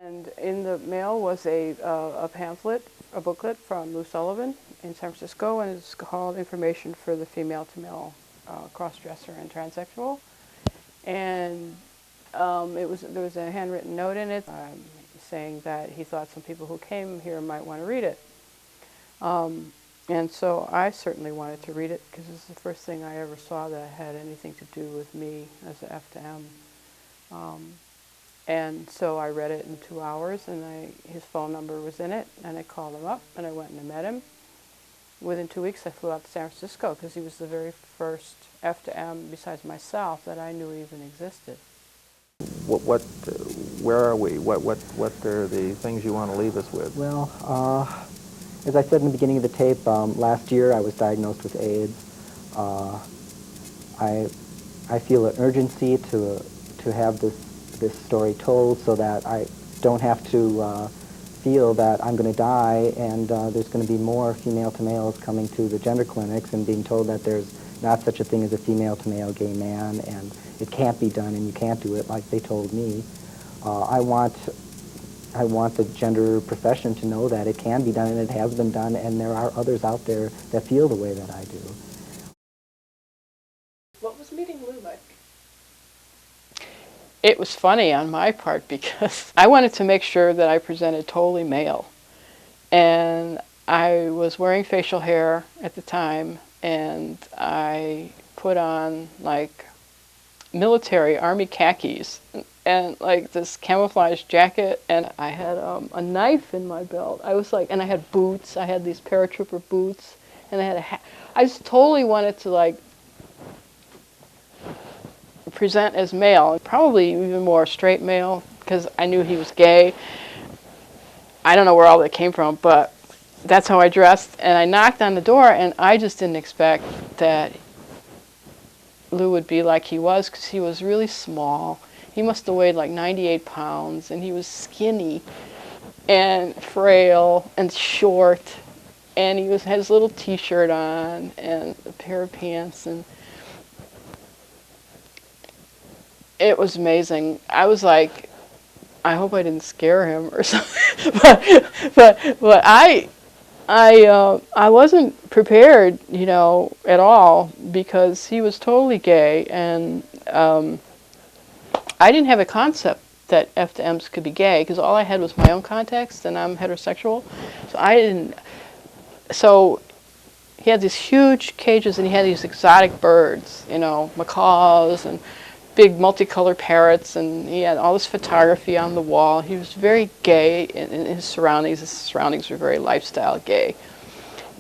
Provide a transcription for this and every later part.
And in the mail was a pamphlet, a booklet from Lou Sullivan in San Francisco, and it's called Information for the Female-to-Male Cross-Dresser and Transsexual. And there was a handwritten note in it saying that he thought some people who came here might want to read it. And so I certainly wanted to read it because it's the first thing I ever saw that had anything to do with me as an FTM. And so I read it in 2 hours, and his phone number was in it, and I called him up, and I went and I met him. Within 2 weeks, I flew out to San Francisco because he was the very first FTM, besides myself, that I knew even existed. Where are we? What are the things you want to leave us with? Well, as I said in the beginning of the tape, last year I was diagnosed with AIDS. I feel an urgency to have this story told so that I don't have to feel that I'm going to die and there's going to be more female-to-males coming to the gender clinics and being told that there's not such a thing as a female-to-male gay man and it can't be done and you can't do it like they told me. I want the gender profession to know that it can be done and it has been done, and there are others out there that feel the way that I do. What was meeting Lou like? It was funny on my part because I wanted to make sure that I presented totally male. And I was wearing facial hair at the time, and I put on like military army khakis and like this camouflage jacket, and I had a knife in my belt. I was like, and I had boots. I had these paratrooper boots, and I had a hat. I just totally wanted to like present as male, probably even more straight male, because I knew he was gay. I don't know where all that came from, but that's how I dressed. And I knocked on the door, and I just didn't expect that Lou would be like he was, because he was really small. He must have weighed like 98 pounds, and he was skinny and frail and short, and he had his little t-shirt on and a pair of pants, and it was amazing. I was like, I hope I didn't scare him or something, but I wasn't prepared, you know, at all, because he was totally gay, and I didn't have a concept that FTMs could be gay, because all I had was my own context, and I'm heterosexual, so I didn't. So he had these huge cages, and he had these exotic birds, you know, macaws and big multicolored parrots, and he had all this photography on the wall. He was very gay in his surroundings. His surroundings were very lifestyle gay.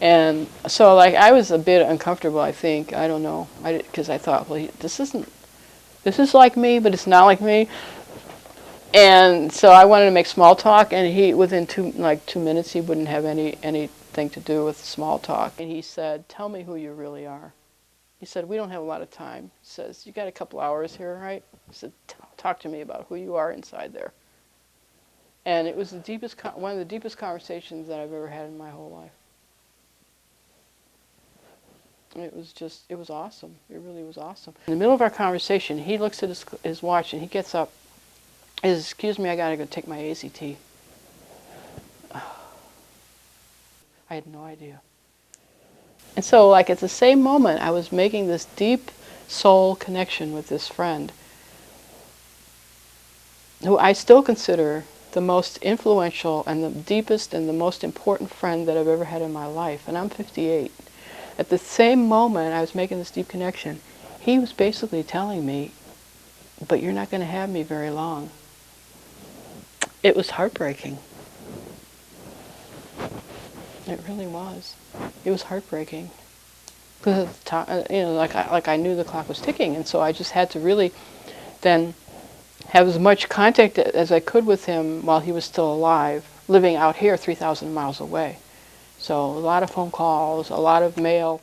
And so like I was a bit uncomfortable, I think. I don't know, because I thought, well, this is like me, but it's not like me. And so I wanted to make small talk, and he, within 2 minutes, he wouldn't have anything to do with small talk. And he said, "Tell me who you really are." He said, "We don't have a lot of time." He says, "You got a couple hours here, right?" He said, "Talk to me about who you are inside there." And it was one of the deepest conversations that I've ever had in my whole life. It was awesome. It really was awesome. In the middle of our conversation, he looks at his watch, and he gets up. He says, "Excuse me, I gotta go take my ACT." I had no idea. And so, like, at the same moment, I was making this deep soul connection with this friend, who I still consider the most influential and the deepest and the most important friend that I've ever had in my life. And I'm 58. At the same moment I was making this deep connection, he was basically telling me, "But you're not going to have me very long." It was heartbreaking. It really was. It was heartbreaking. Because at the time, you know, like I knew the clock was ticking, and so I just had to really then have as much contact as I could with him while he was still alive, living out here 3,000 miles away. So a lot of phone calls, a lot of mail.